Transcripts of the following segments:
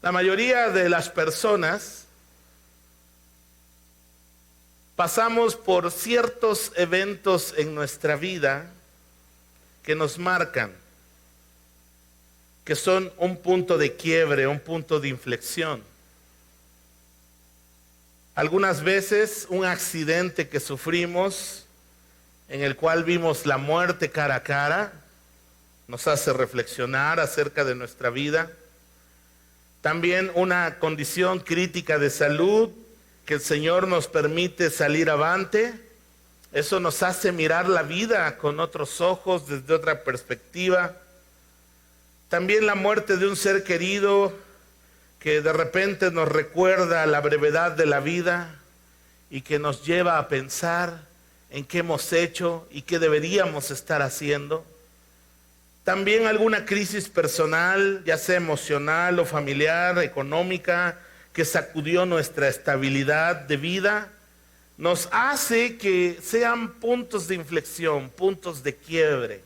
La mayoría de las personas pasamos por ciertos eventos en nuestra vida que nos marcan, que son un punto de quiebre, un punto de inflexión. Algunas veces un accidente que sufrimos, en el cual vimos la muerte cara a cara, nos hace reflexionar acerca de nuestra vida. También una condición crítica de salud, que el Señor nos permite salir avante. Eso nos hace mirar la vida con otros ojos, desde otra perspectiva. También la muerte de un ser querido que de repente nos recuerda la brevedad de la vida y que nos lleva a pensar en qué hemos hecho y qué deberíamos estar haciendo. También alguna crisis personal, ya sea emocional o familiar, económica, que sacudió nuestra estabilidad de vida, nos hace que sean puntos de inflexión, puntos de quiebre.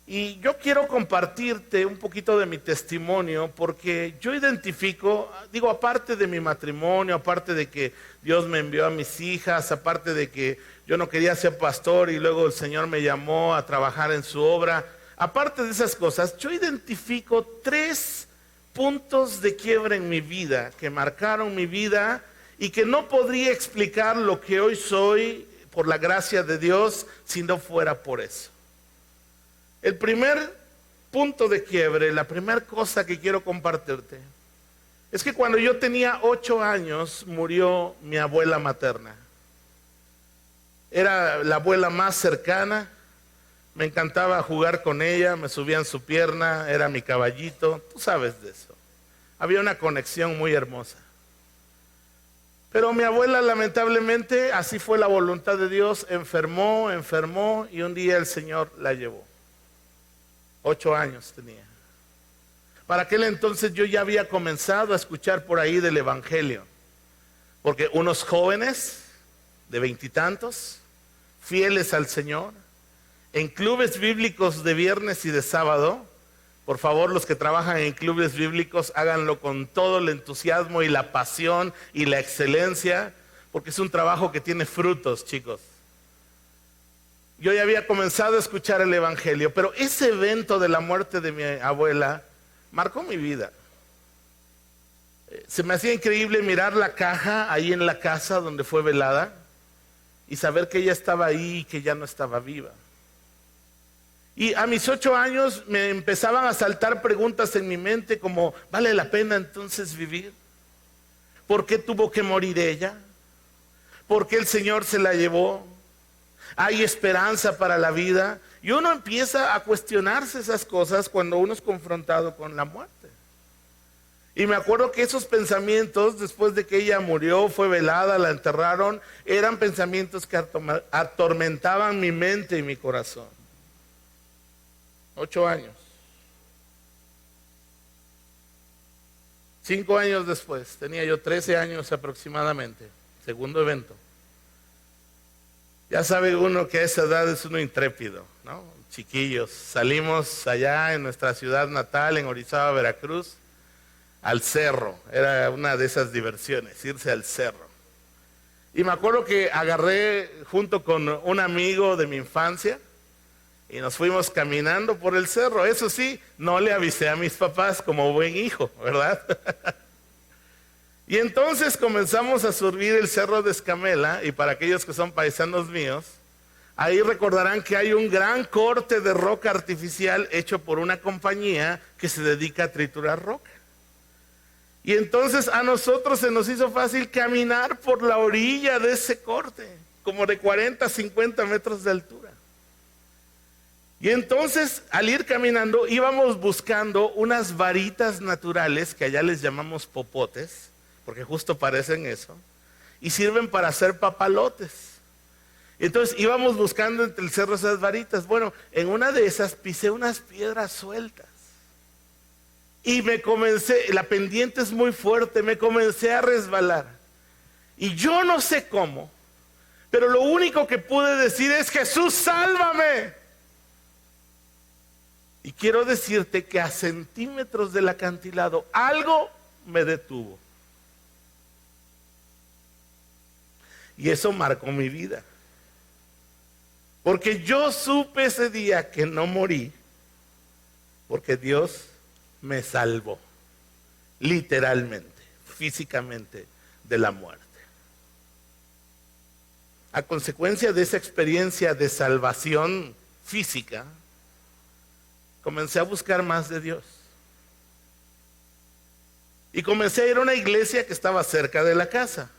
Y yo quiero compartirte un poquito de mi testimonio, porque yo identifico, digo, aparte de mi matrimonio, aparte de que Dios me envió a mis hijas, aparte de que yo no quería ser pastor y luego el Señor me llamó a trabajar en su obra, aparte de esas cosas, yo identifico 3 puntos de quiebre en mi vida, que marcaron mi vida y que no podría explicar lo que hoy soy por la gracia de Dios si no fuera por eso. El primer punto de quiebre, la primera cosa que quiero compartirte, es que cuando yo tenía 8 años murió mi abuela materna. Era la abuela más cercana, me encantaba jugar con ella, me subía en su pierna, era mi caballito, tú sabes de eso. Había una conexión muy hermosa. Pero mi abuela, lamentablemente, así fue la voluntad de Dios, enfermó y un día el Señor la llevó. 8 años tenía. Para aquel entonces yo ya había comenzado a escuchar por ahí del Evangelio, porque unos jóvenes de 20 y tantos, fieles al Señor, en clubes bíblicos de viernes y de sábado. Por favor, los que trabajan en clubes bíblicos, háganlo con todo el entusiasmo y la pasión y la excelencia, porque es un trabajo que tiene frutos, chicos. Yo ya había comenzado a escuchar el Evangelio, pero ese evento de la muerte de mi abuela marcó mi vida. Se me hacía increíble mirar la caja ahí en la casa donde fue velada y saber que ella estaba ahí y que ya no estaba viva. Y a mis 8 años me empezaban a saltar preguntas en mi mente como, ¿vale la pena entonces vivir? ¿Por qué tuvo que morir ella? ¿Por qué el Señor se la llevó? ¿Hay esperanza para la vida? Y uno empieza a cuestionarse esas cosas cuando uno es confrontado con la muerte. Y me acuerdo que esos pensamientos, después de que ella murió, fue velada, la enterraron, eran pensamientos que atormentaban mi mente y mi corazón. 8 años. 5 años después, tenía yo 13 años aproximadamente, segundo evento. Ya sabe uno que a esa edad es uno intrépido, ¿no? Chiquillos, salimos allá en nuestra ciudad natal, en Orizaba, Veracruz, al cerro. Era una de esas diversiones, irse al cerro. Y me acuerdo que agarré junto con un amigo de mi infancia y nos fuimos caminando por el cerro. Eso sí, no le avisé a mis papás como buen hijo, ¿verdad? Y entonces comenzamos a subir el cerro de Escamela, y para aquellos que son paisanos míos, ahí recordarán que hay un gran corte de roca artificial hecho por una compañía que se dedica a triturar roca. Y entonces a nosotros se nos hizo fácil caminar por la orilla de ese corte, como de 40 a 50 metros de altura. Y entonces al ir caminando íbamos buscando unas varitas naturales que allá les llamamos popotes, porque justo parecen eso, y sirven para hacer papalotes. Entonces íbamos buscando entre el cerro esas varitas. Bueno, en una de esas pisé unas piedras sueltas y la pendiente es muy fuerte, me comencé a resbalar. Y yo no sé cómo, pero lo único que pude decir es: Jesús, sálvame. Y quiero decirte que a centímetros del acantilado algo me detuvo. Y eso marcó mi vida. Porque yo supe ese día que no morí, porque Dios me salvó, literalmente, físicamente, de la muerte. A consecuencia de esa experiencia de salvación física, comencé a buscar más de Dios. Y comencé a ir a una iglesia que estaba cerca de la casa.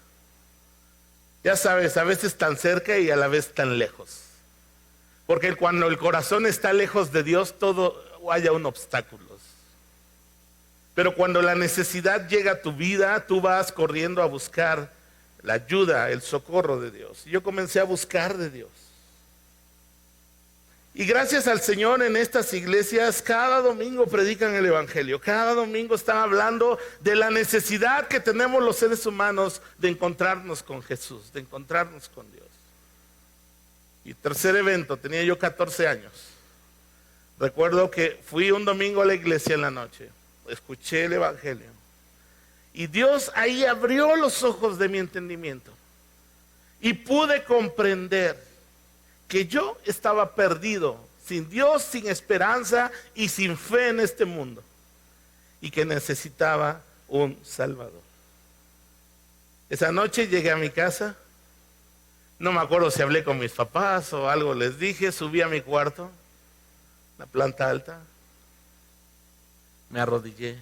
Ya sabes, a veces tan cerca y a la vez tan lejos. Porque cuando el corazón está lejos de Dios, todo haya un obstáculos. Pero cuando la necesidad llega a tu vida, tú vas corriendo a buscar la ayuda, el socorro de Dios. Y yo comencé a buscar de Dios. Y gracias al Señor, en estas iglesias cada domingo predican el evangelio. Cada domingo están hablando de la necesidad que tenemos los seres humanos de encontrarnos con Jesús, de encontrarnos con Dios. Y tercer evento, tenía yo 14 años. Recuerdo que fui un domingo a la iglesia en la noche, escuché el evangelio. Y Dios ahí abrió los ojos de mi entendimiento. Y pude comprender que yo estaba perdido, sin Dios, sin esperanza y sin fe en este mundo. Y que necesitaba un Salvador. Esa noche llegué a mi casa. No me acuerdo si hablé con mis papás o algo les dije. Subí a mi cuarto, la planta alta. Me arrodillé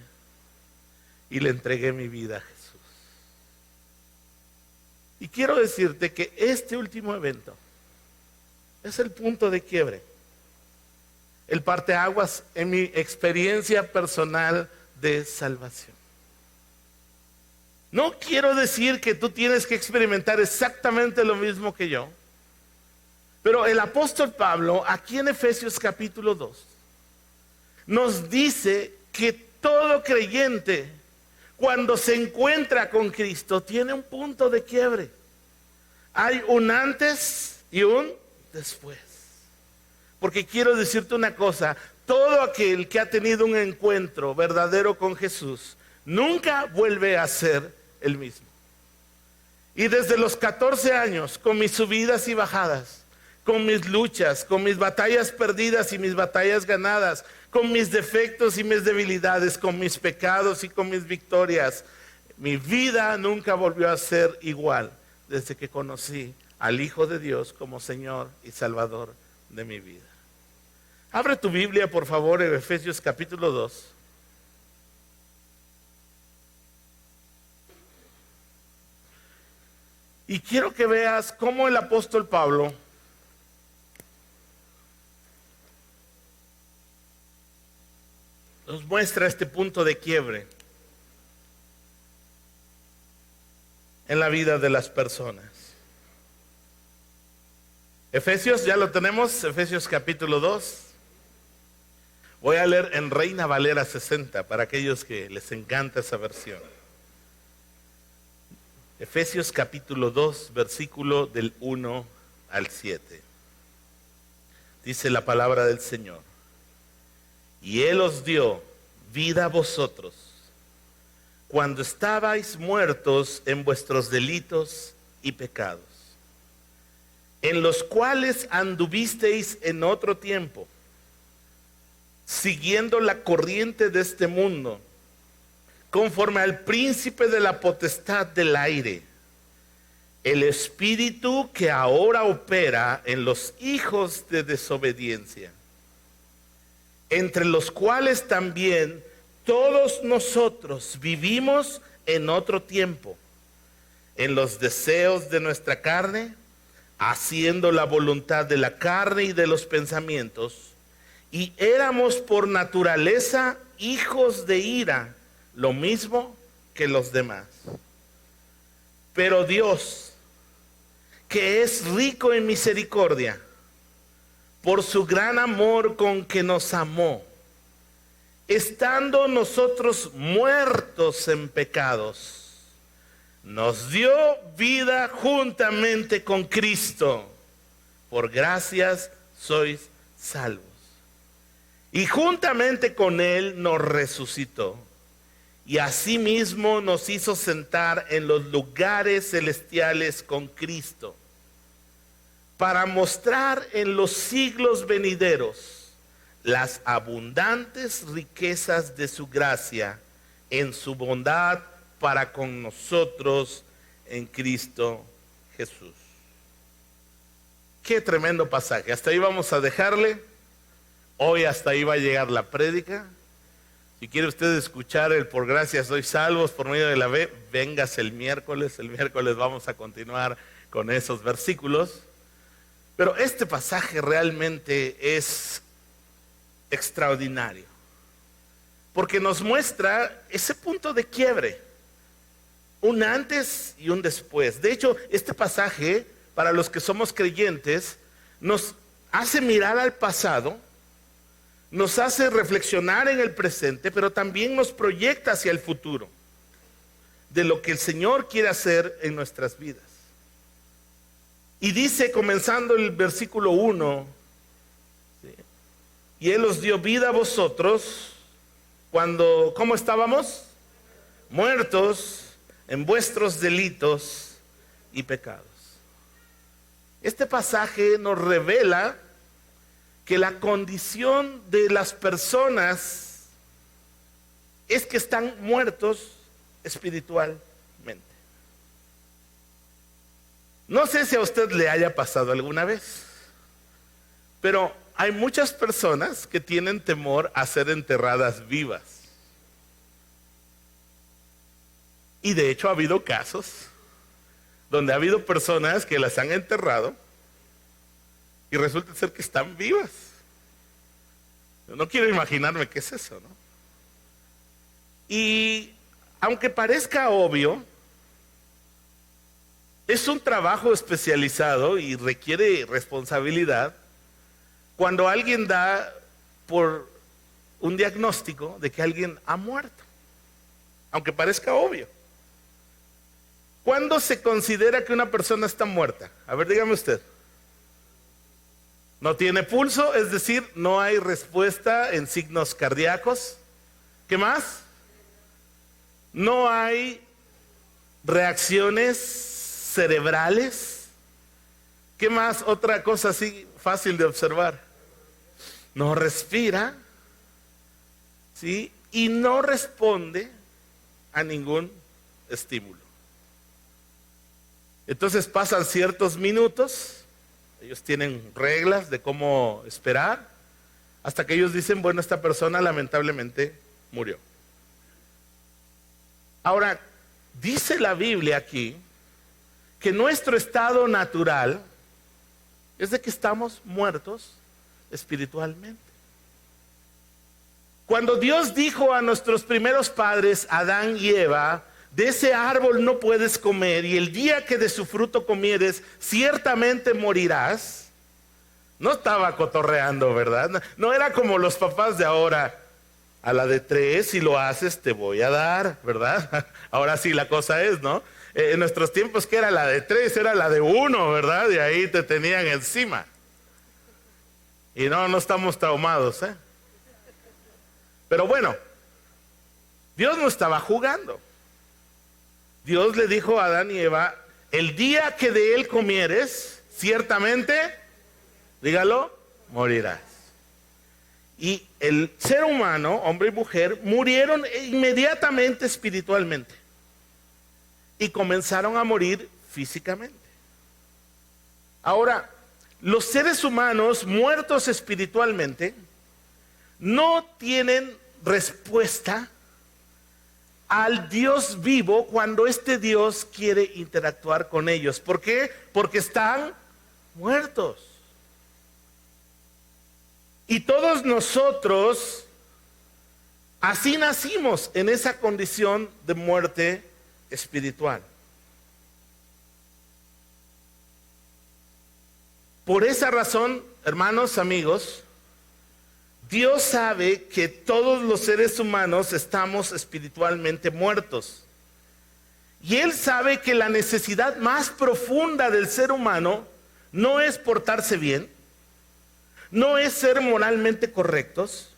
y le entregué mi vida a Jesús. Y quiero decirte que este último evento es el punto de quiebre, el parteaguas en mi experiencia personal de salvación. No quiero decir que tú tienes que experimentar exactamente lo mismo que yo, pero el apóstol Pablo, aquí en Efesios capítulo 2, nos dice que todo creyente, cuando se encuentra con Cristo, tiene un punto de quiebre. Hay un antes y un después. Porque quiero decirte una cosa, todo aquel que ha tenido un encuentro verdadero con Jesús nunca vuelve a ser el mismo. Y desde los 14 años, con mis subidas y bajadas, con mis luchas, con mis batallas perdidas y mis batallas ganadas, con mis defectos y mis debilidades, con mis pecados y con mis victorias, mi vida nunca volvió a ser igual desde que conocí al Hijo de Dios como Señor y Salvador de mi vida. Abre tu Biblia, por favor, en Efesios capítulo 2. Y quiero que veas cómo el apóstol Pablo nos muestra este punto de quiebre en la vida de las personas. Efesios, ya lo tenemos, Efesios capítulo 2. Voy a leer en Reina Valera 60 para aquellos que les encanta esa versión. Efesios capítulo 2, versículo del 1 al 7. Dice la palabra del Señor: y Él os dio vida a vosotros cuando estabais muertos en vuestros delitos y pecados, en los cuales anduvisteis en otro tiempo, siguiendo la corriente de este mundo, conforme al príncipe de la potestad del aire, el espíritu que ahora opera en los hijos de desobediencia, entre los cuales también todos nosotros vivimos en otro tiempo, en los deseos de nuestra carne, haciendo la voluntad de la carne y de los pensamientos, y éramos por naturaleza hijos de ira, lo mismo que los demás. Pero Dios, que es rico en misericordia, por su gran amor con que nos amó, estando nosotros muertos en pecados, nos dio vida juntamente con Cristo. Por gracias sois salvos. y juntamente con Él nos resucitó. Y asimismo nos hizo sentar en los lugares celestiales con Cristo, para mostrar en los siglos venideros las abundantes riquezas de su gracia en su bondad para con nosotros en Cristo Jesús. Qué tremendo pasaje. Hasta ahí vamos a dejarle. Hoy hasta ahí va a llegar la prédica. Si quiere usted escuchar el por gracia sois salvos por medio de la fe, véngase el miércoles. El miércoles vamos a continuar con esos versículos. Pero este pasaje realmente es extraordinario, porque nos muestra ese punto de quiebre, un antes y un después. De hecho, este pasaje, para los que somos creyentes, nos hace mirar al pasado, nos hace reflexionar en el presente, pero también nos proyecta hacia el futuro, de lo que el Señor quiere hacer en nuestras vidas. Y dice, comenzando el versículo 1, ¿sí? Y Él os dio vida a vosotros cuando, ¿cómo estábamos? Muertos en vuestros delitos y pecados. Este pasaje nos revela que la condición de las personas es que están muertos espiritualmente. No sé si a usted le haya pasado alguna vez, pero hay muchas personas que tienen temor a ser enterradas vivas. Y de hecho ha habido casos donde ha habido personas que las han enterrado y resulta ser que están vivas. Yo no quiero imaginarme qué es eso, ¿no? Y aunque parezca obvio, es un trabajo especializado y requiere responsabilidad cuando alguien da por un diagnóstico de que alguien ha muerto, aunque parezca obvio. ¿Cuándo se considera que una persona está muerta? A ver, dígame usted. No tiene pulso, es decir, no hay respuesta en signos cardíacos. ¿Qué más? No hay reacciones cerebrales. ¿Qué más? Otra cosa así fácil de observar. No respira, ¿sí? Y no responde a ningún estímulo. Entonces pasan ciertos minutos. Ellos tienen reglas de cómo esperar, hasta que ellos dicen, bueno, esta persona lamentablemente murió. Ahora, dice la Biblia aquí que nuestro estado natural es de que estamos muertos espiritualmente. Cuando Dios dijo a nuestros primeros padres, Adán y Eva, de ese árbol no puedes comer, y el día que de su fruto comieres, ciertamente morirás. No estaba cotorreando, ¿verdad? No era como los papás de ahora, a la de 3, si lo haces te voy a dar, ¿verdad? Ahora sí la cosa es, ¿no? En nuestros tiempos, que era la de 3, era la de 1, ¿verdad? Y ahí te tenían encima. Y no estamos traumados, ¿eh? Pero bueno, Dios no estaba jugando. Dios le dijo a Adán y Eva, el día que de él comieres, ciertamente, dígalo, morirás. Y el ser humano, hombre y mujer, murieron inmediatamente espiritualmente. Y comenzaron a morir físicamente. Ahora, los seres humanos muertos espiritualmente no tienen respuesta al Dios vivo cuando este Dios quiere interactuar con ellos. ¿Por qué? Porque están muertos. Y todos nosotros así nacimos, en esa condición de muerte espiritual. Por esa razón, hermanos, amigos, Dios sabe que todos los seres humanos estamos espiritualmente muertos. Y Él sabe que la necesidad más profunda del ser humano no es portarse bien, no es ser moralmente correctos,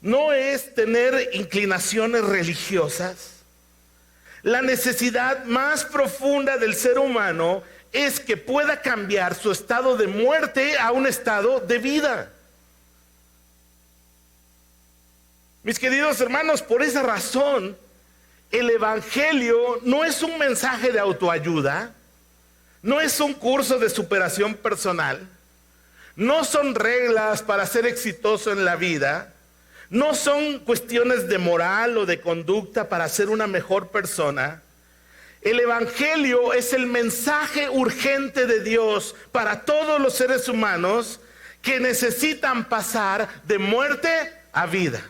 no es tener inclinaciones religiosas. La necesidad más profunda del ser humano es que pueda cambiar su estado de muerte a un estado de vida. Mis queridos hermanos, por esa razón, el Evangelio no es un mensaje de autoayuda, no es un curso de superación personal, no son reglas para ser exitoso en la vida, no son cuestiones de moral o de conducta para ser una mejor persona. El Evangelio es el mensaje urgente de Dios para todos los seres humanos que necesitan pasar de muerte a vida.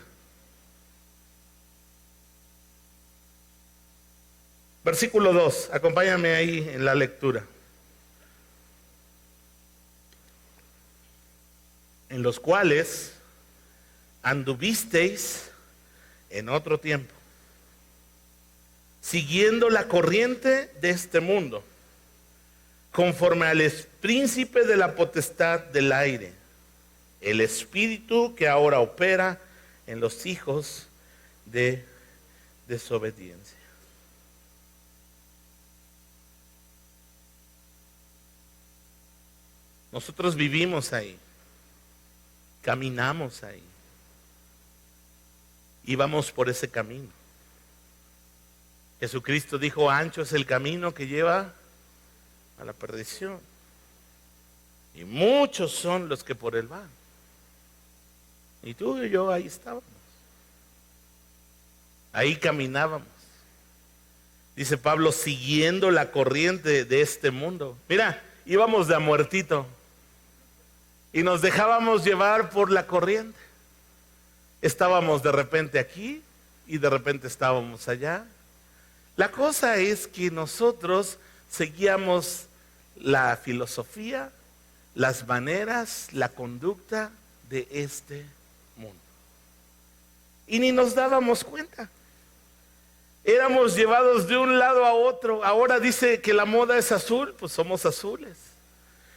Versículo 2, acompáñame ahí en la lectura. En los cuales anduvisteis en otro tiempo, siguiendo la corriente de este mundo, conforme al príncipe de la potestad del aire, el espíritu que ahora opera en los hijos de desobediencia. Nosotros vivimos ahí, caminamos ahí. Íbamos por ese camino. Jesucristo dijo, ancho es el camino que lleva a la perdición, y muchos son los que por él van. Y tú y yo ahí estábamos, ahí caminábamos. Dice Pablo, siguiendo la corriente de este mundo. Mira, íbamos de a muertito y nos dejábamos llevar por la corriente. Estábamos de repente aquí y de repente estábamos allá. La cosa es que nosotros seguíamos la filosofía, las maneras, la conducta de este mundo. Y ni nos dábamos cuenta. Éramos llevados de un lado a otro. Ahora dice que la moda es azul, pues somos azules.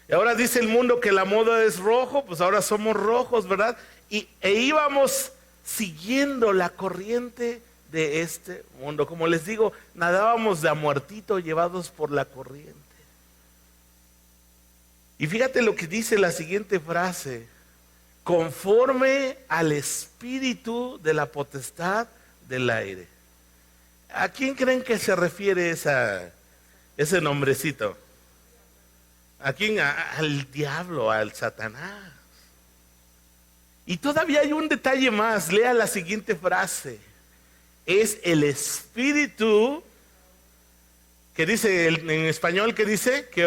Y ahora dice el mundo que la moda es rojo, pues ahora somos rojos, ¿verdad? E íbamos siguiendo la corriente de este mundo. Como les digo, nadábamos de a muertito llevados por la corriente. Y fíjate lo que dice la siguiente frase: conforme al espíritu de la potestad del aire. ¿A quién creen que se refiere ese nombrecito? ¿A quién? Al diablo, al Satanás. Y todavía hay un detalle más. Lea la siguiente frase. Es el espíritu que dice en español, que dice que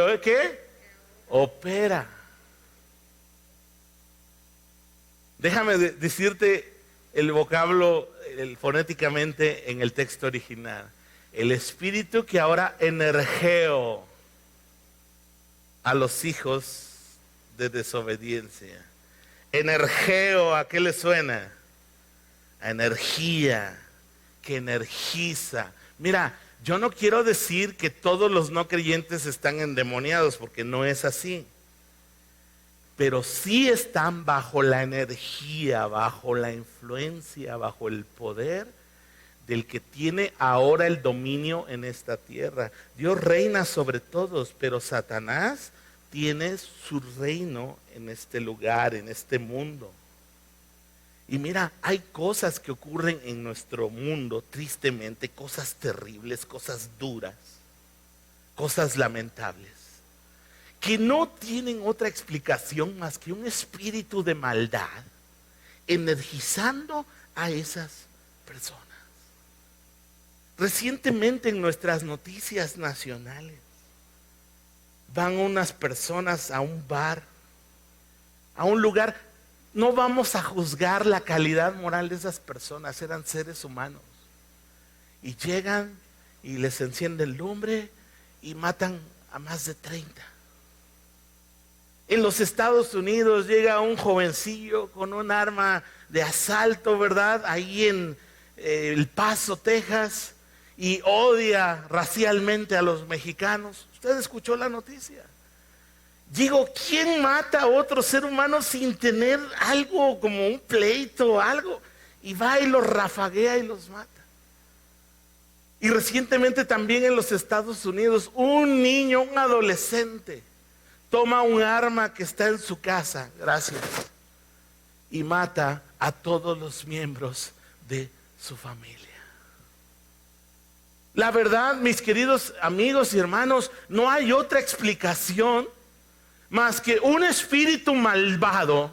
opera. Déjame decirte el vocablo fonéticamente en el texto original. El espíritu que ahora energeo a los hijos de desobediencia. Energeo, ¿a qué le suena? A energía, que energiza. Mira, yo no quiero decir que todos los no creyentes están endemoniados, porque no es así. Pero sí están bajo la energía, bajo la influencia, bajo el poder del que tiene ahora el dominio en esta tierra. Dios reina sobre todos, pero Satanás tiene su reino en este lugar, en este mundo. Y mira, hay cosas que ocurren en nuestro mundo, tristemente, cosas terribles, cosas duras, cosas lamentables, que no tienen otra explicación más que un espíritu de maldad energizando a esas personas. Recientemente en nuestras noticias nacionales, van unas personas a un bar, a un lugar. No vamos a juzgar la calidad moral de esas personas, eran seres humanos. Y llegan y les encienden lumbre y matan a más de 30. En los Estados Unidos llega un jovencillo con un arma de asalto, ¿verdad? Ahí en El Paso, Texas, y odia racialmente a los mexicanos. ¿Usted escuchó la noticia? Digo, ¿quién mata a otro ser humano sin tener algo como un pleito o algo? y va y los rafaguea y los mata. Y recientemente también en los Estados Unidos, un niño, un adolescente, toma un arma que está en su casa, gracias, y mata a todos los miembros de su familia. La verdad, mis queridos amigos y hermanos, no hay otra explicación más que un espíritu malvado,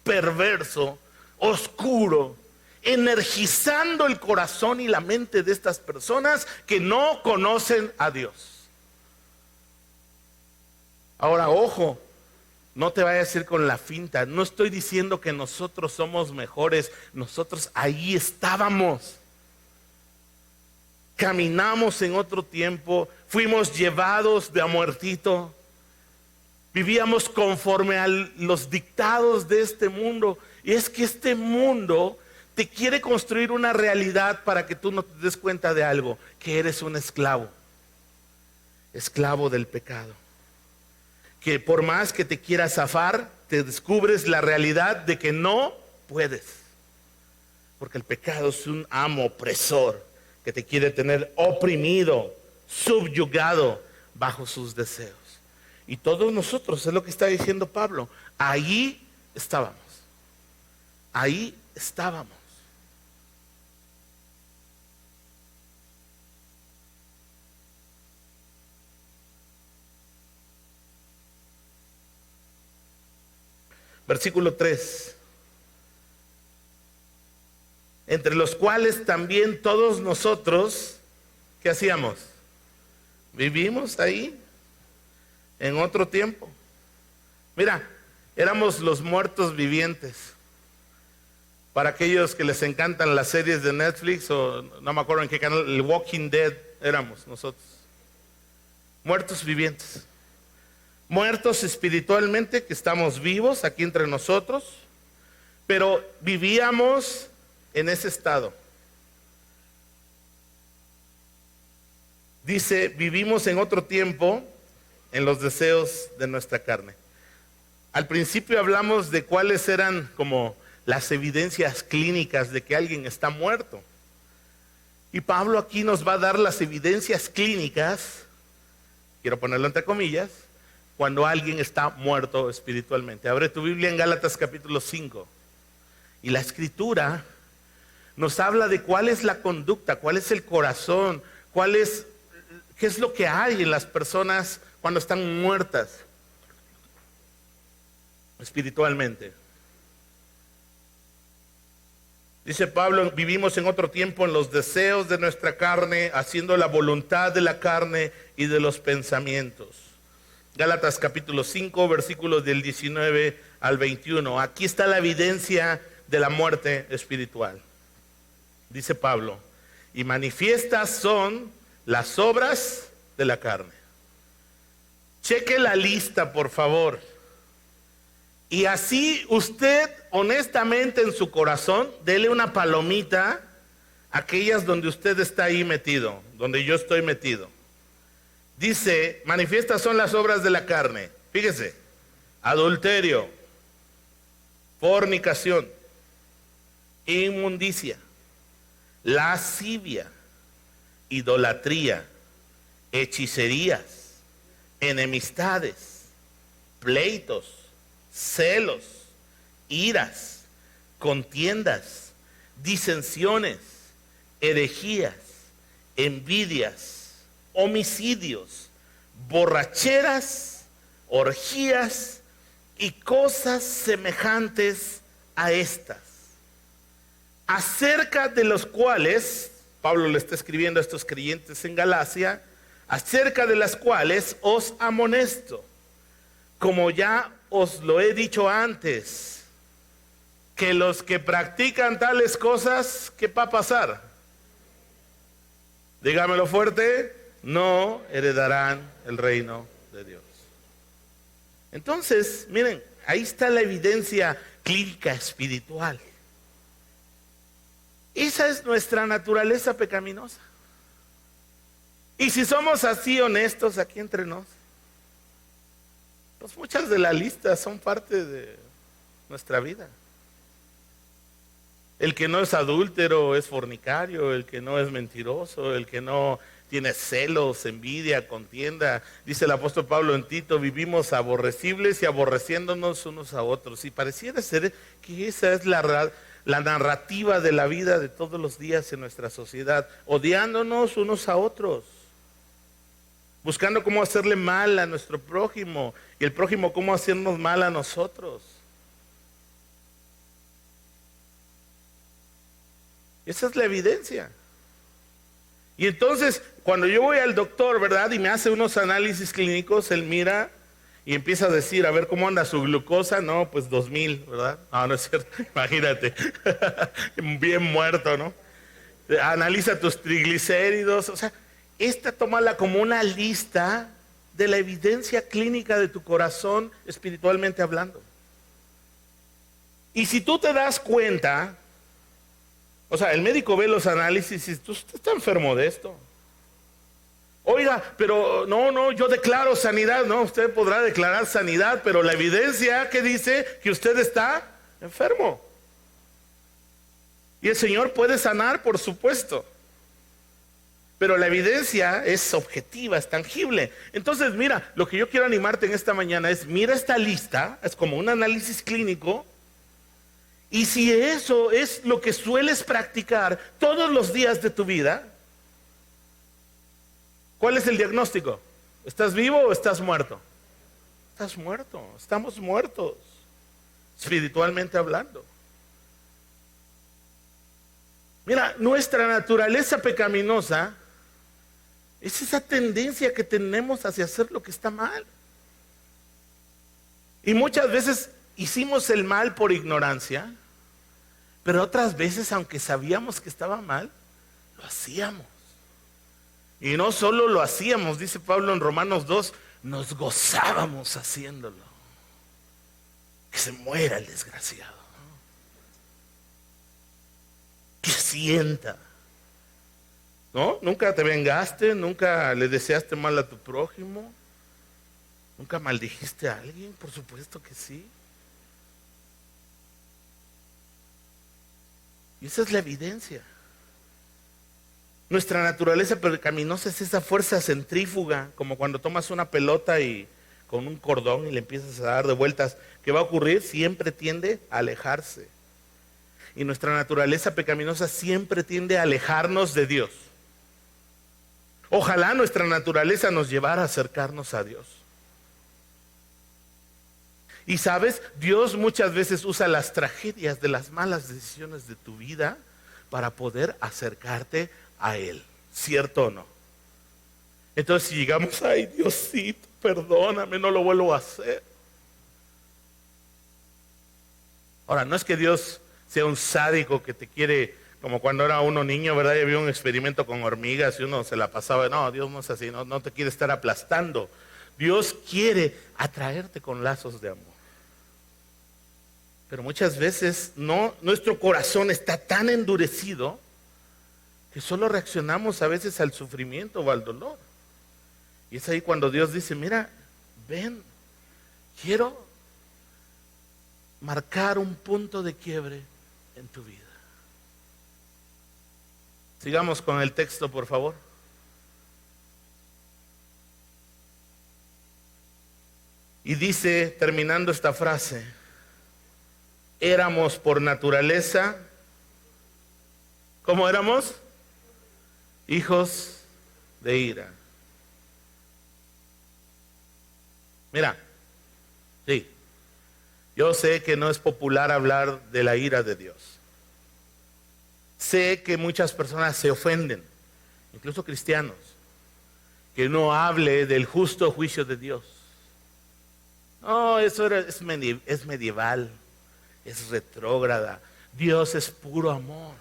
perverso, oscuro, energizando el corazón y la mente de estas personas que no conocen a Dios. Ahora, ojo, no te vayas a ir con la finta. No estoy diciendo que nosotros somos mejores. Nosotros ahí estábamos. Caminamos en otro tiempo, fuimos llevados de a muertito, vivíamos conforme a los dictados de este mundo. Y es que este mundo te quiere construir una realidad para que tú no te des cuenta de algo, que eres un esclavo, esclavo del pecado. Que por más que te quieras zafar, te descubres la realidad de que no puedes, porque el pecado es un amo opresor que te quiere tener oprimido, subyugado bajo sus deseos. Y todos nosotros, es lo que está diciendo Pablo, ahí estábamos. Ahí estábamos. Versículo 3. Entre los cuales también todos nosotros, ¿qué hacíamos? Vivimos ahí, en otro tiempo. Mira, éramos los muertos vivientes. Para aquellos que les encantan las series de Netflix, o no me acuerdo en qué canal, el Walking Dead, éramos nosotros. Muertos vivientes. Muertos espiritualmente, que estamos vivos aquí entre nosotros, pero vivíamos en ese estado. Dice, vivimos en otro tiempo en los deseos de nuestra carne. Al principio hablamos de cuáles eran como las evidencias clínicas de que alguien está muerto. Y Pablo aquí nos va a dar las evidencias clínicas, quiero ponerlo entre comillas, cuando alguien está muerto espiritualmente. Abre tu Biblia en Gálatas capítulo 5. Y la escritura nos habla de cuál es la conducta, cuál es el corazón, qué es lo que hay en las personas cuando están muertas espiritualmente. Dice Pablo, vivimos en otro tiempo en los deseos de nuestra carne, haciendo la voluntad de la carne y de los pensamientos. Gálatas capítulo 5, versículos del 19 al 21. Aquí está la evidencia de la muerte espiritual. Dice Pablo, y manifiestas son las obras de la carne. Cheque la lista, por favor. Y así usted, honestamente en su corazón, dele una palomita a aquellas donde usted está ahí metido, donde yo estoy metido. Dice, manifiestas son las obras de la carne. Fíjese, adulterio, fornicación, inmundicia, lascivia, idolatría, hechicerías, enemistades, pleitos, celos, iras, contiendas, disensiones, herejías, envidias, homicidios, borracheras, orgías y cosas semejantes a estas, acerca de los cuales, Pablo le está escribiendo a estos creyentes en Galacia, acerca de las cuales os amonesto, como ya os lo he dicho antes, que los que practican tales cosas, ¿qué va a pasar? Dígamelo fuerte, no heredarán el reino de Dios. Entonces, miren, ahí está la evidencia clínica espiritual. Esa es nuestra naturaleza pecaminosa. Y si somos así honestos aquí entre nos, pues muchas de la lista son parte de nuestra vida. El que no es adúltero es fornicario, el que no es mentiroso, el que no tiene celos, envidia, contienda. Dice el apóstol Pablo en Tito, vivimos aborrecibles y aborreciéndonos unos a otros. Y pareciera ser que esa es la narrativa de la vida de todos los días en nuestra sociedad, odiándonos unos a otros, buscando cómo hacerle mal a nuestro prójimo y el prójimo cómo hacernos mal a nosotros. Esa es la evidencia. Y entonces, cuando yo voy al doctor, ¿verdad? Y me hace unos análisis clínicos, él mira y empieza a decir, a ver cómo anda su glucosa. No, pues 2000, ¿verdad? No, no es cierto, imagínate, bien muerto, ¿no? Analiza tus triglicéridos, o sea, tómala como una lista de la evidencia clínica de tu corazón, espiritualmente hablando. Y si tú te das cuenta, o sea, el médico ve los análisis y dice, usted está enfermo de esto. Oiga, pero no, yo declaro sanidad. No, usted podrá declarar sanidad, pero la evidencia que dice que usted está enfermo. Y el Señor puede sanar, por supuesto. Pero la evidencia es objetiva, es tangible. Entonces, mira, lo que yo quiero animarte en esta mañana es, mira esta lista, es como un análisis clínico. Y si eso es lo que sueles practicar todos los días de tu vida, ¿cuál es el diagnóstico? ¿Estás vivo o estás muerto? Estás muerto, estamos muertos, espiritualmente hablando. Mira, nuestra naturaleza pecaminosa es esa tendencia que tenemos hacia hacer lo que está mal. Y muchas veces hicimos el mal por ignorancia, pero otras veces, aunque sabíamos que estaba mal, lo hacíamos. Y no solo lo hacíamos, dice Pablo en Romanos 2, nos gozábamos haciéndolo. Que se muera el desgraciado. Que sienta. ¿No? Nunca te vengaste, nunca le deseaste mal a tu prójimo, nunca maldijiste a alguien, por supuesto que sí. Y esa es la evidencia. Nuestra naturaleza pecaminosa es esa fuerza centrífuga, como cuando tomas una pelota y con un cordón y le empiezas a dar de vueltas. ¿Qué va a ocurrir? Siempre tiende a alejarse. Y nuestra naturaleza pecaminosa siempre tiende a alejarnos de Dios. Ojalá nuestra naturaleza nos llevara a acercarnos a Dios. Y sabes, Dios muchas veces usa las tragedias de las malas decisiones de tu vida para poder acercarte a Él, ¿cierto o no? Entonces si llegamos, ay Diosito, perdóname, no lo vuelvo a hacer. Ahora, no es que Dios sea un sádico que te quiere, como cuando era uno niño, ¿verdad? Y había un experimento con hormigas y uno se la pasaba. No, Dios no es así, no te quiere estar aplastando. Dios quiere atraerte con lazos de amor. Pero muchas veces nuestro corazón está tan endurecido que solo reaccionamos a veces al sufrimiento o al dolor. Y es ahí cuando Dios dice, mira, ven, quiero marcar un punto de quiebre en tu vida. Sigamos con el texto, por favor. Y dice, terminando esta frase, éramos por naturaleza, ¿cómo éramos? Hijos de ira. Mira, sí, yo sé que no es popular hablar de la ira de Dios. Sé que muchas personas se ofenden, incluso cristianos, que no hable del justo juicio de Dios. No, eso es medieval, es retrógrada. Dios es puro amor.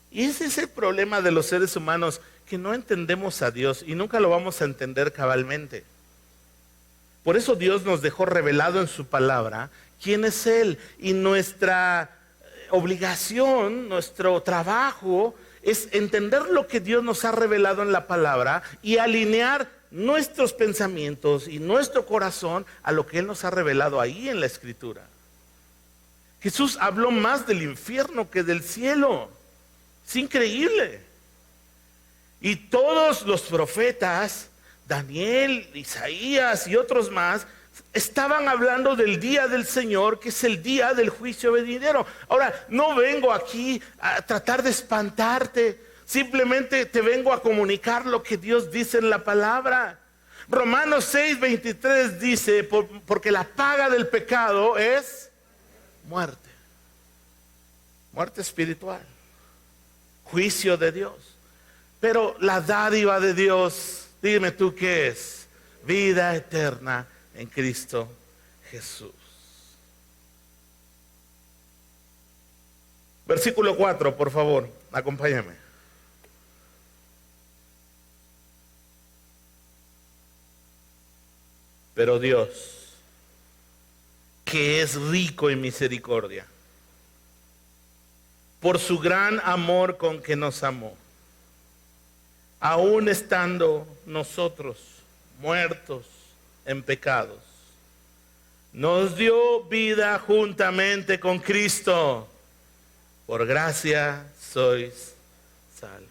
Y ese es el problema de los seres humanos, que no entendemos a Dios y nunca lo vamos a entender cabalmente. Por eso Dios nos dejó revelado en su palabra quién es Él. Y nuestra obligación, nuestro trabajo es entender lo que Dios nos ha revelado en la palabra y alinear nuestros pensamientos y nuestro corazón a lo que Él nos ha revelado ahí en la Escritura. Jesús habló más del infierno que del cielo. Es increíble. Y todos los profetas, Daniel, Isaías y otros más, estaban hablando del día del Señor, que es el día del juicio venidero. Ahora, no vengo aquí a tratar de espantarte, simplemente te vengo a comunicar lo que Dios dice en la palabra. Romanos 6:23 dice, porque la paga del pecado es muerte. Muerte espiritual. Juicio de Dios. Pero la dádiva de Dios, dime tú qué es. Vida eterna en Cristo Jesús. Versículo 4, por favor, acompáñame. Pero Dios, que es rico en misericordia, por su gran amor con que nos amó, aun estando nosotros muertos en pecados, nos dio vida juntamente con Cristo. Por gracia sois salvos.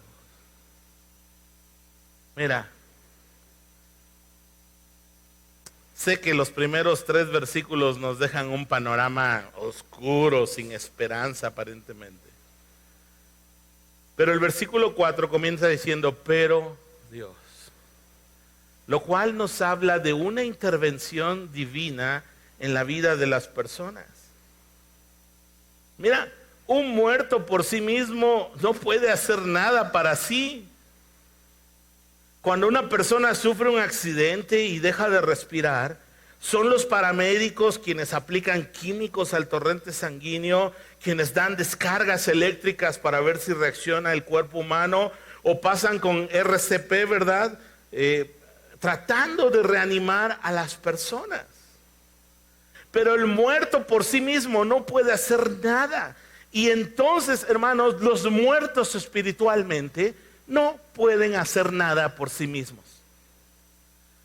Mira, sé que los primeros 3 versículos nos dejan un panorama oscuro, sin esperanza aparentemente. Pero el versículo 4 comienza diciendo, pero Dios. Lo cual nos habla de una intervención divina en la vida de las personas. Mira, un muerto por sí mismo no puede hacer nada para sí. Cuando una persona sufre un accidente y deja de respirar, son los paramédicos quienes aplican químicos al torrente sanguíneo, quienes dan descargas eléctricas para ver si reacciona el cuerpo humano, o pasan con RCP, ¿verdad? Tratando de reanimar a las personas. Pero el muerto por sí mismo no puede hacer nada. Y entonces, hermanos, los muertos espiritualmente no pueden hacer nada por sí mismos.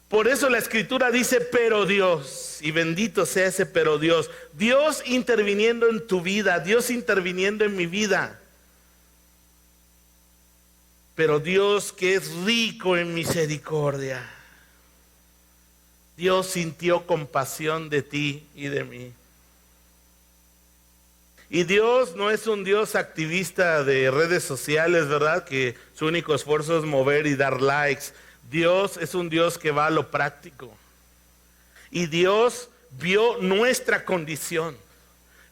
Por eso la Escritura dice, pero Dios, y bendito sea ese pero Dios. Dios interviniendo en tu vida, Dios interviniendo en mi vida. Pero Dios que es rico en misericordia. Dios sintió compasión de ti y de mí. Y Dios no es un Dios activista de redes sociales, ¿verdad? Que su único esfuerzo es mover y dar likes. Dios es un Dios que va a lo práctico. Y Dios vio nuestra condición.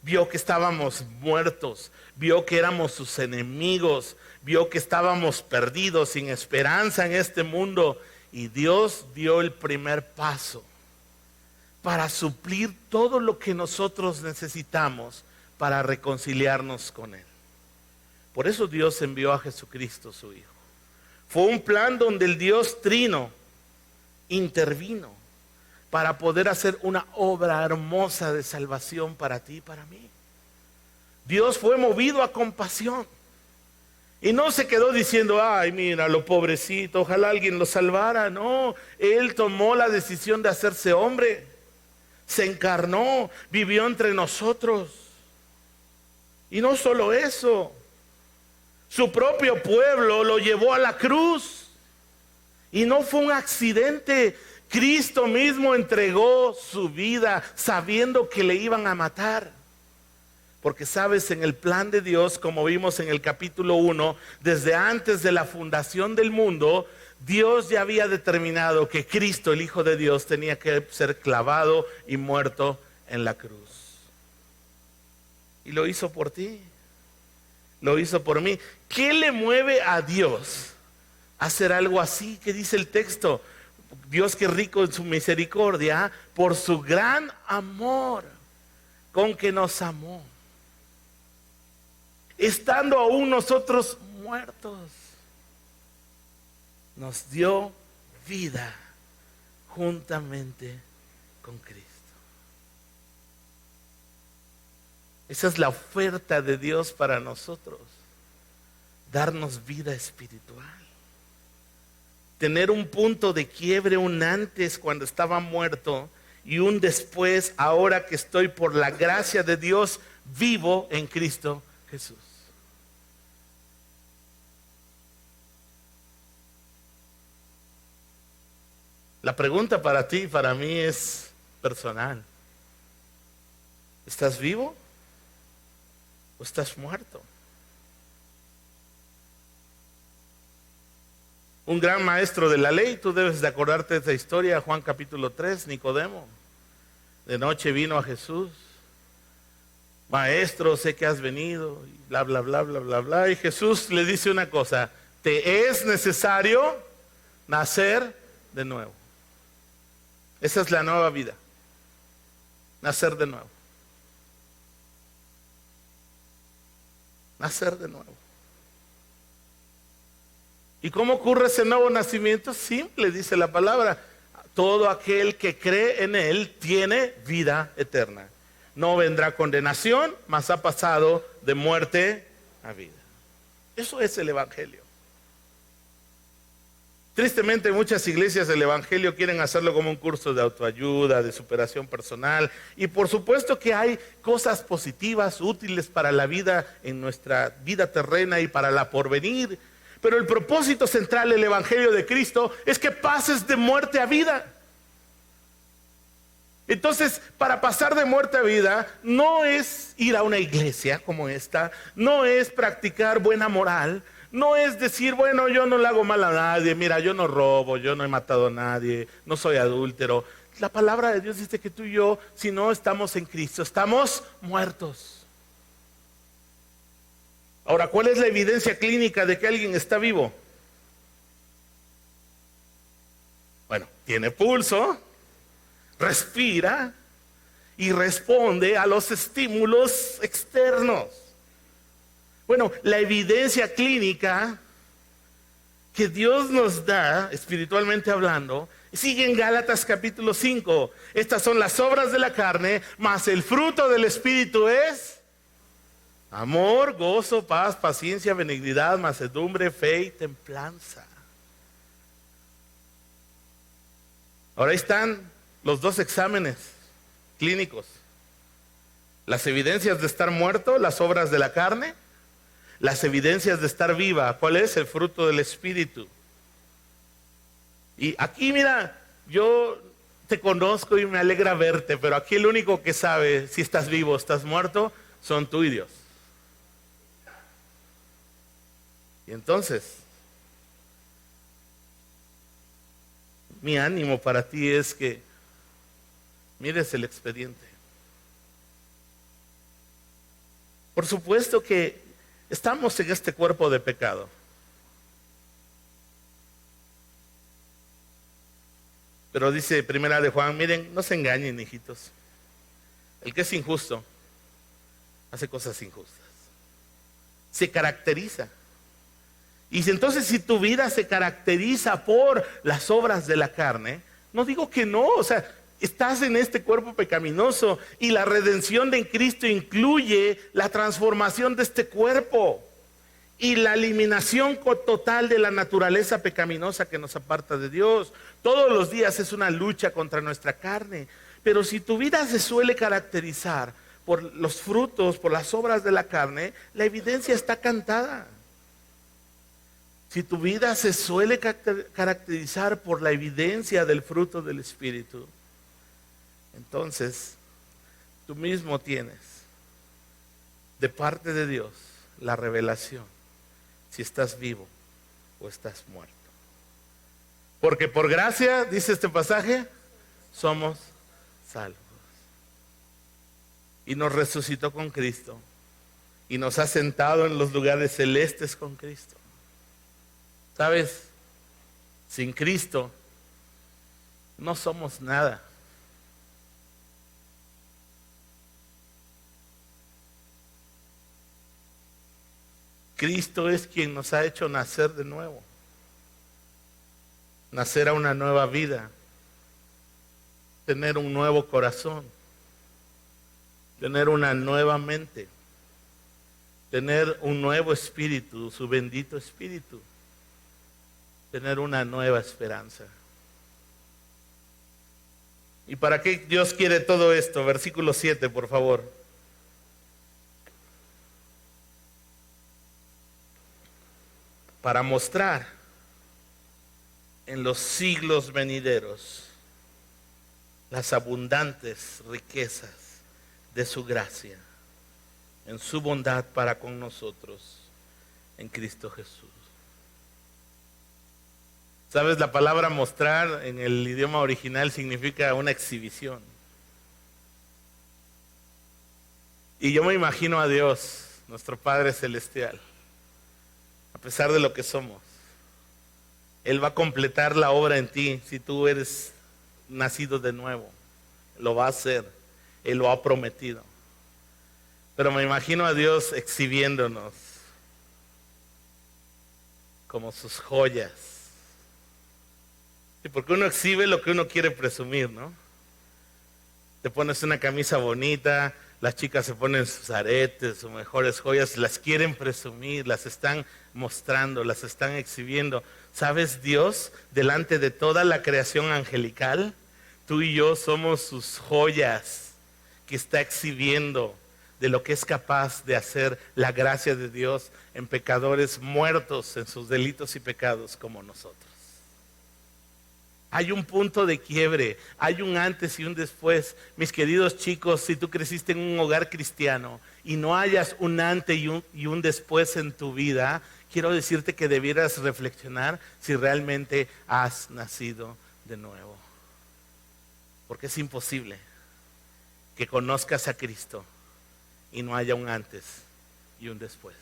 Vio que estábamos muertos. Vio que éramos sus enemigos. Vio que estábamos perdidos, sin esperanza en este mundo. Y Dios dio el primer paso para suplir todo lo que nosotros necesitamos para reconciliarnos con Él. Por eso Dios envió a Jesucristo, su Hijo. Fue un plan donde el Dios Trino intervino para poder hacer una obra hermosa de salvación para ti y para mí. Dios fue movido a compasión. Y no se quedó diciendo, ay, mira, lo pobrecito, ojalá alguien lo salvara. No, Él tomó la decisión de hacerse hombre. Se encarnó, vivió entre nosotros. Y no solo eso, su propio pueblo lo llevó a la cruz. Y no fue un accidente. Cristo mismo entregó su vida sabiendo que le iban a matar. Porque sabes, en el plan de Dios, como vimos en el capítulo 1, desde antes de la fundación del mundo, Dios ya había determinado que Cristo, el Hijo de Dios, tenía que ser clavado y muerto en la cruz. Y lo hizo por ti, lo hizo por mí. ¿Qué le mueve a Dios a hacer algo así? ¿Qué dice el texto? Dios que es rico en su misericordia, por su gran amor con que nos amó. Estando aún nosotros muertos, nos dio vida juntamente con Cristo. Esa es la oferta de Dios para nosotros, darnos vida espiritual. Tener un punto de quiebre, un antes cuando estaba muerto y un después, ahora que estoy por la gracia de Dios vivo en Cristo Jesús. La pregunta para ti y para mí es personal. ¿Estás vivo o estás muerto? Un gran maestro de la ley, tú debes de acordarte de esta historia, Juan capítulo 3, Nicodemo. De noche vino a Jesús. Maestro, sé que has venido, y bla, bla, bla, bla, bla, bla. Y Jesús le dice una cosa: te es necesario nacer de nuevo. Esa es la nueva vida. Nacer de nuevo. Nacer de nuevo. ¿Y cómo ocurre ese nuevo nacimiento? Simple, dice la palabra. Todo aquel que cree en Él tiene vida eterna. No vendrá condenación, mas ha pasado de muerte a vida. Eso es el Evangelio. Tristemente, muchas iglesias del Evangelio quieren hacerlo como un curso de autoayuda, de superación personal. Y por supuesto que hay cosas positivas, útiles para la vida, en nuestra vida terrena y para la porvenir. Pero el propósito central del Evangelio de Cristo es que pases de muerte a vida. Entonces, para pasar de muerte a vida, no es ir a una iglesia como esta, no es practicar buena moral, no es decir, bueno, yo no le hago mal a nadie, mira, yo no robo, yo no he matado a nadie, no soy adúltero. La palabra de Dios dice que tú y yo, si no estamos en Cristo, estamos muertos. Ahora, ¿cuál es la evidencia clínica de que alguien está vivo? Bueno, tiene pulso, respira y responde a los estímulos externos. Bueno, la evidencia clínica que Dios nos da, espiritualmente hablando, sigue en Gálatas capítulo 5. Estas son las obras de la carne, mas el fruto del Espíritu es amor, gozo, paz, paciencia, benignidad, mansedumbre, fe y templanza. Ahora ahí están los dos exámenes clínicos. Las evidencias de estar muerto, las obras de la carne. Las evidencias de estar viva. ¿Cuál es? El fruto del Espíritu. Y aquí, mira, yo te conozco y me alegra verte, pero aquí el único que sabe si estás vivo o estás muerto son tú y Dios. Y entonces, mi ánimo para ti es que mires el expediente. Por supuesto que estamos en este cuerpo de pecado. Pero dice Primera de Juan, miren, no se engañen, hijitos. El que es injusto hace cosas injustas. Se caracteriza. Y entonces si tu vida se caracteriza por las obras de la carne, no digo que no, o sea, estás en este cuerpo pecaminoso y la redención de Cristo incluye la transformación de este cuerpo y la eliminación total de la naturaleza pecaminosa que nos aparta de Dios. Todos los días es una lucha contra nuestra carne, pero si tu vida se suele caracterizar por los frutos, por las obras de la carne, la evidencia está cantada. Si tu vida se suele caracterizar por la evidencia del fruto del Espíritu, entonces tú mismo tienes de parte de Dios la revelación si estás vivo o estás muerto. Porque por gracia, dice este pasaje, somos salvos. Y nos resucitó con Cristo y nos ha sentado en los lugares celestes con Cristo. ¿Sabes? Sin Cristo no somos nada. Cristo es quien nos ha hecho nacer de nuevo. Nacer a una nueva vida. Tener un nuevo corazón. Tener una nueva mente. Tener un nuevo espíritu, su bendito espíritu. Tener una nueva esperanza. ¿Y para qué Dios quiere todo esto? Versículo 7, por favor. para mostrar en los siglos venideros las abundantes riquezas de su gracia, en su bondad para con nosotros, en Cristo Jesús. ¿Sabes? La palabra mostrar en el idioma original significa una exhibición. Y yo me imagino a Dios, nuestro Padre Celestial, a pesar de lo que somos. Él va a completar la obra en ti si tú eres nacido de nuevo. Lo va a hacer. Él lo ha prometido. Pero me imagino a Dios exhibiéndonos como sus joyas. Sí, porque uno exhibe lo que uno quiere presumir, ¿no? Te pones una camisa bonita, las chicas se ponen sus aretes, sus mejores joyas, las quieren presumir, las están mostrando, las están exhibiendo. ¿Sabes? Dios, delante de toda la creación angelical, tú y yo somos sus joyas que está exhibiendo de lo que es capaz de hacer la gracia de Dios en pecadores muertos en sus delitos y pecados como nosotros. Hay un punto de quiebre, hay un antes y un después. Mis queridos chicos, si tú creciste en un hogar cristiano y no hayas un antes y un después en tu vida, quiero decirte que debieras reflexionar si realmente has nacido de nuevo. Porque es imposible que conozcas a Cristo y no haya un antes y un después.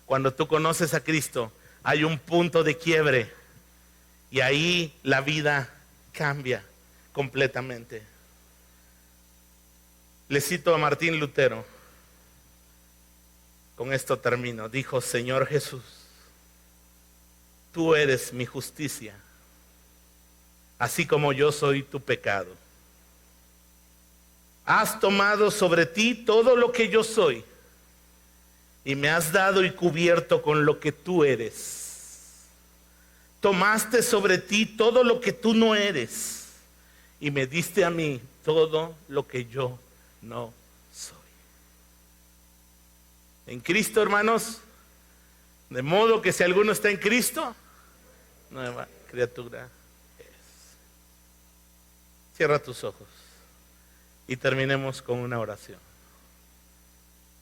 Cuando tú conoces a Cristo, hay un punto de quiebre. Y ahí la vida cambia completamente. Le cito a Martín Lutero. Con esto termino. Dijo: Señor Jesús, tú eres mi justicia, así como yo soy tu pecado. Has tomado sobre ti todo lo que yo soy y me has dado y cubierto con lo que tú eres. Tomaste sobre ti todo lo que tú no eres y me diste a mí todo lo que yo no soy. En Cristo, hermanos, de modo que si alguno está en Cristo, nueva criatura es. Cierra tus ojos y terminemos con una oración.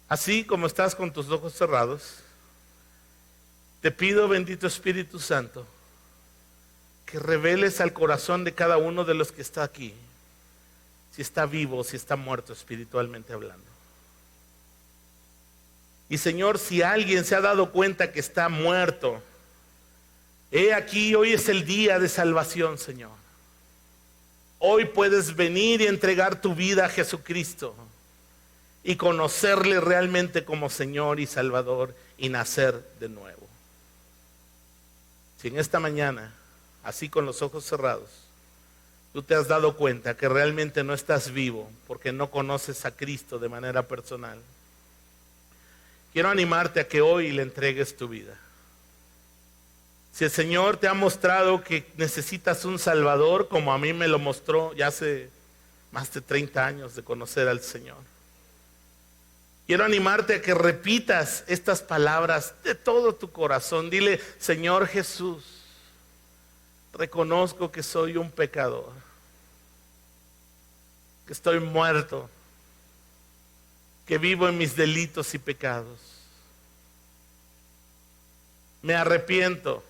Así como estás con tus ojos cerrados, te pido, bendito Espíritu Santo, que reveles al corazón de cada uno de los que está aquí, si está vivo, si está muerto espiritualmente hablando. Y Señor, si alguien se ha dado cuenta que está muerto, he aquí, hoy es el día de salvación, Señor. Hoy puedes venir y entregar tu vida a Jesucristo y conocerle realmente como Señor y Salvador y nacer de nuevo. Si en esta mañana, así con los ojos cerrados, tú te has dado cuenta que realmente no estás vivo porque no conoces a Cristo de manera personal, quiero animarte a que hoy le entregues tu vida. Si el Señor te ha mostrado que necesitas un Salvador, como a mí me lo mostró ya hace más de 30 años de conocer al Señor, quiero animarte a que repitas estas palabras de todo tu corazón. Dile: Señor Jesús, reconozco que soy un pecador, que estoy muerto, que vivo en mis delitos y pecados. Me arrepiento.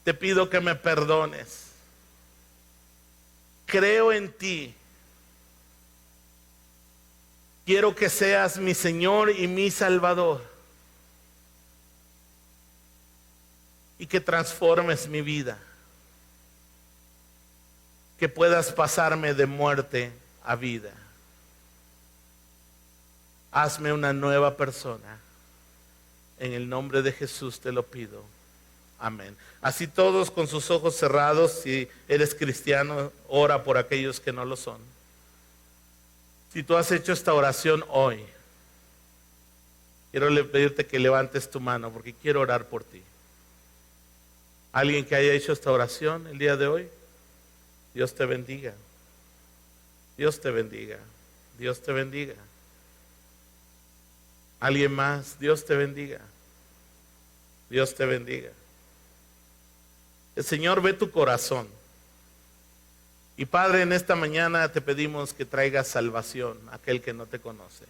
Te pido que me perdones. Creo en ti. Quiero que seas mi Señor y mi Salvador. Y que transformes mi vida. Que puedas pasarme de muerte a vida. Hazme una nueva persona. En el nombre de Jesús te lo pido. Amén. Así todos con sus ojos cerrados, si eres cristiano, ora por aquellos que no lo son. Si tú has hecho esta oración hoy, quiero pedirte que levantes tu mano porque quiero orar por ti. Alguien que haya hecho esta oración el día de hoy, Dios te bendiga. Dios te bendiga. Dios te bendiga. Alguien más, Dios te bendiga. Dios te bendiga. El Señor ve tu corazón. Y Padre, en esta mañana te pedimos que traigas salvación a aquel que no te conoce,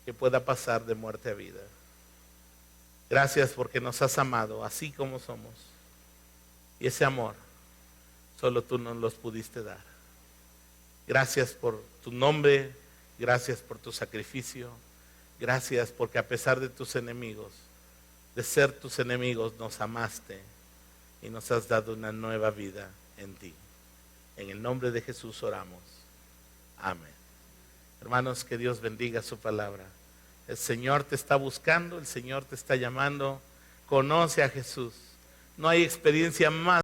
que pueda pasar de muerte a vida. Gracias porque nos has amado así como somos. Y ese amor solo tú nos los pudiste dar. Gracias por tu nombre, gracias por tu sacrificio, gracias porque a pesar de tus enemigos, de ser tus enemigos, nos amaste y nos has dado una nueva vida en ti. En el nombre de Jesús oramos. Amén. Hermanos, que Dios bendiga su palabra. El Señor te está buscando, el Señor te está llamando. Conoce a Jesús. No hay experiencia más